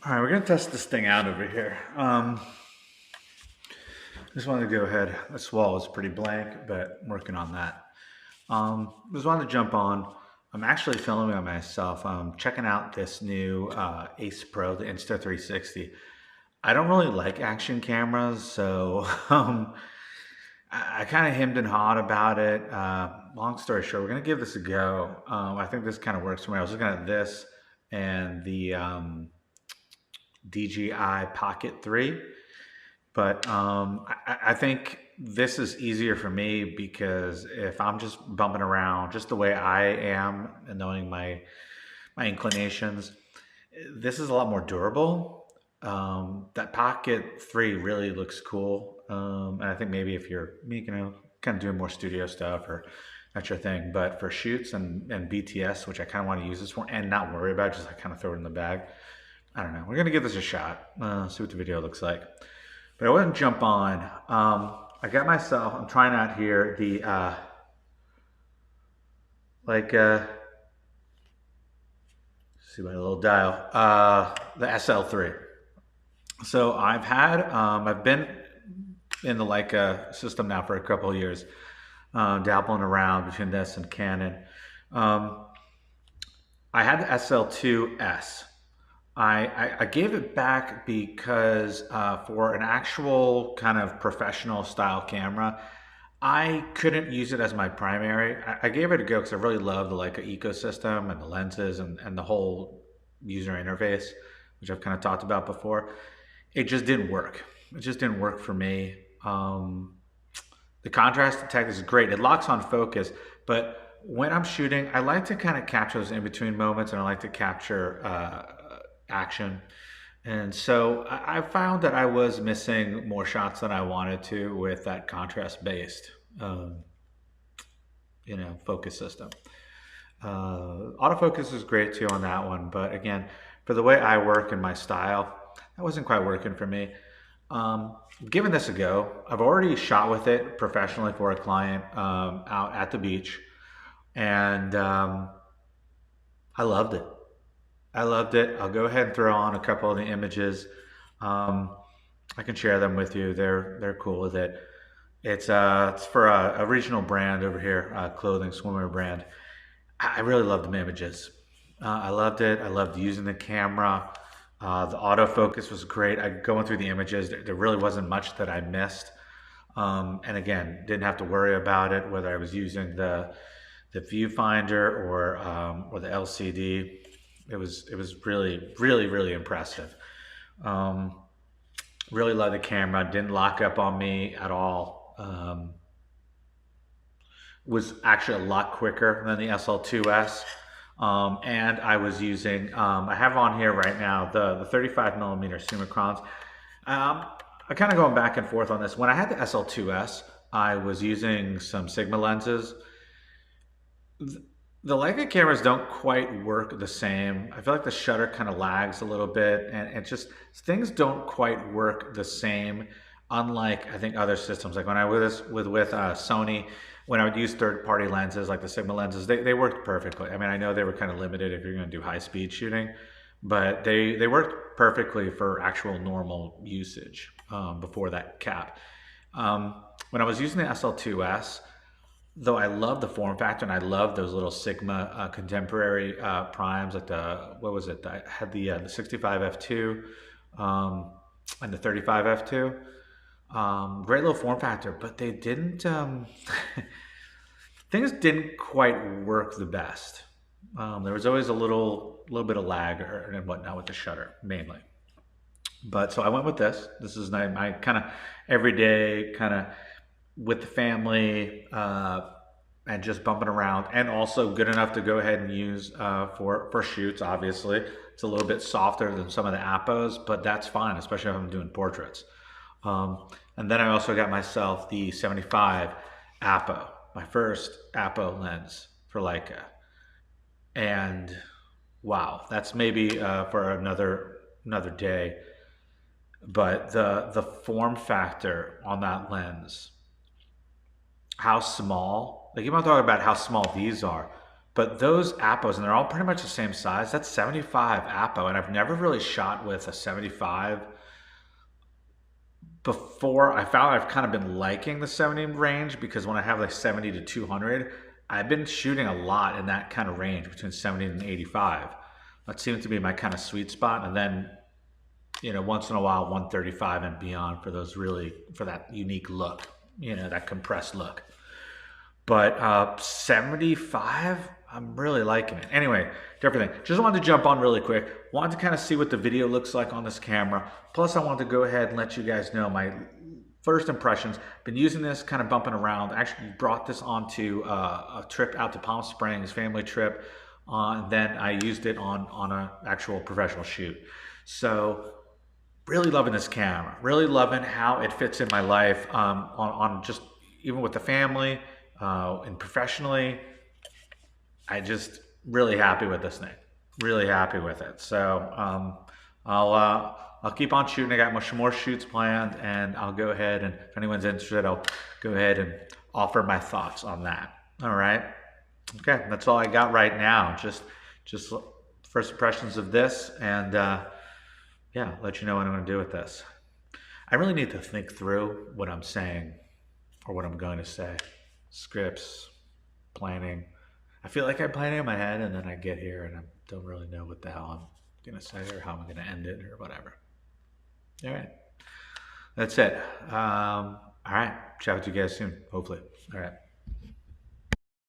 All right, we're gonna test this thing out over here. Just wanted to go ahead. This wall is pretty blank, but I'm working on that. Just wanted to jump on. I'm actually filming on myself. I'm checking out this new Ace Pro, the Insta360. I don't really like action cameras, so I kind of hemmed and hawed about it. Long story short, we're gonna give this a go. I think this kind of works for me. I was looking at this and the DJI Pocket 3. But I think this is easier for me because if I'm just bumping around just the way I am and knowing my inclinations, this is a lot more durable. That Pocket 3 really looks cool. And I think maybe if you're, kind of doing more studio stuff or that's your thing. But for shoots and BTS, which I kind of want to use this for and not worry about, just like kind of throw it in the bag. I don't know. We're going to give this a shot. See what the video looks like. But I wouldn't jump on. I got myself, I'm trying out here the, like, see my little dial, the SL3. So I've been in the Leica system now for a couple of years, dabbling around between this and Canon. Um, I had the SL2S. I gave it back because for an actual kind of professional style camera, I couldn't use it as my primary. I gave it a go because I really love the Leica ecosystem and the lenses and the whole user interface, which I've kind of talked about before. It just didn't work. It just didn't work for me. The contrast detect is great. It locks on focus, but when I'm shooting, I like to kind of capture those in between moments, and I like to capture action. And so I found that I was missing more shots than I wanted to with that contrast based, focus system. Autofocus is great too on that one, but again, for the way I work and my style, that wasn't quite working for me. Giving this a go. I've already shot with it professionally for a client out at the beach, and I loved it. I loved it. I'll go ahead and throw on a couple of the images. Um, I can share them with you. They're cool with it. It's for a regional brand over here, clothing swimwear brand. I really loved the images. I loved it. I loved using the camera. The autofocus was great. Going through the images, there really wasn't much that I missed. And again, didn't have to worry about it whether I was using the viewfinder or the LCD. It was really impressive. Um, really loved the camera. Didn't lock up on me at all. Was actually a lot quicker than the SL2S. And I was using, I have on here right now the 35 millimeter Summicrons. I kind of going back and forth on this. When I had the SL2S, I was using some Sigma lenses. The Leica cameras don't quite work the same. I feel like the shutter kind of lags a little bit, and it just things don't quite work the same. Unlike I think other systems, like when I was with Sony, when I would use third-party lenses like the Sigma lenses, they worked perfectly. I mean, I know they were kind of limited if you're going to do high-speed shooting, but they worked perfectly for actual normal usage before that cap. When I was using the SL2S, though I love the form factor and I love those little Sigma contemporary primes, like the what was it? I had the 65 f2 and the 35 f2. Great little form factor, but they didn't. Things didn't quite work the best. There was always a little bit of lag and whatnot with the shutter, mainly. But so I went with this. This is my kind of everyday kind of with the family and just bumping around, and also good enough to go ahead and use for shoots. Obviously, it's a little bit softer than some of the Appos, but that's fine, especially if I'm doing portraits. And then I also got myself the 75 Apo, my first Apo lens for Leica, and wow, that's maybe for another day. But the form factor on that lens, how small, like you want to talk about how small these are. But those Appos, and they're all pretty much the same size, that's 75 Appo. And I've never really shot with a 75 before. I found I've kind of been liking the 70 range because when I have like 70 to 200, I've been shooting a lot in that kind of range between 70 and 85. That seems to be my kind of sweet spot. And then, once in a while, 135 and beyond for those really, for that unique look, that compressed look. But 75, I'm really liking it. Anyway, different thing. Just wanted to jump on really quick. Wanted to kind of see what the video looks like on this camera. Plus, I wanted to go ahead and let you guys know my first impressions. Been using this, kind of bumping around. Actually brought this onto a trip out to Palm Springs, family trip. Then I used it on an actual professional shoot. So really loving this camera. Really loving how it fits in my life on just even with the family and professionally. I just really happy with this thing. Really happy with it. So I'll keep on shooting. I got much more shoots planned, and I'll go ahead and if anyone's interested, I'll go ahead and offer my thoughts on that. All right. Okay, that's all I got right now. Just first impressions of this, and yeah, let you know what I'm going to do with this. I really need to think through what I'm saying or what I'm going to say. Scripts, planning. I feel like I'm planning in my head, and then I get here and I don't really know what the hell I'm going to say or how I'm going to end it or whatever. All right. That's it. All right. Chat with you guys soon, hopefully. All right.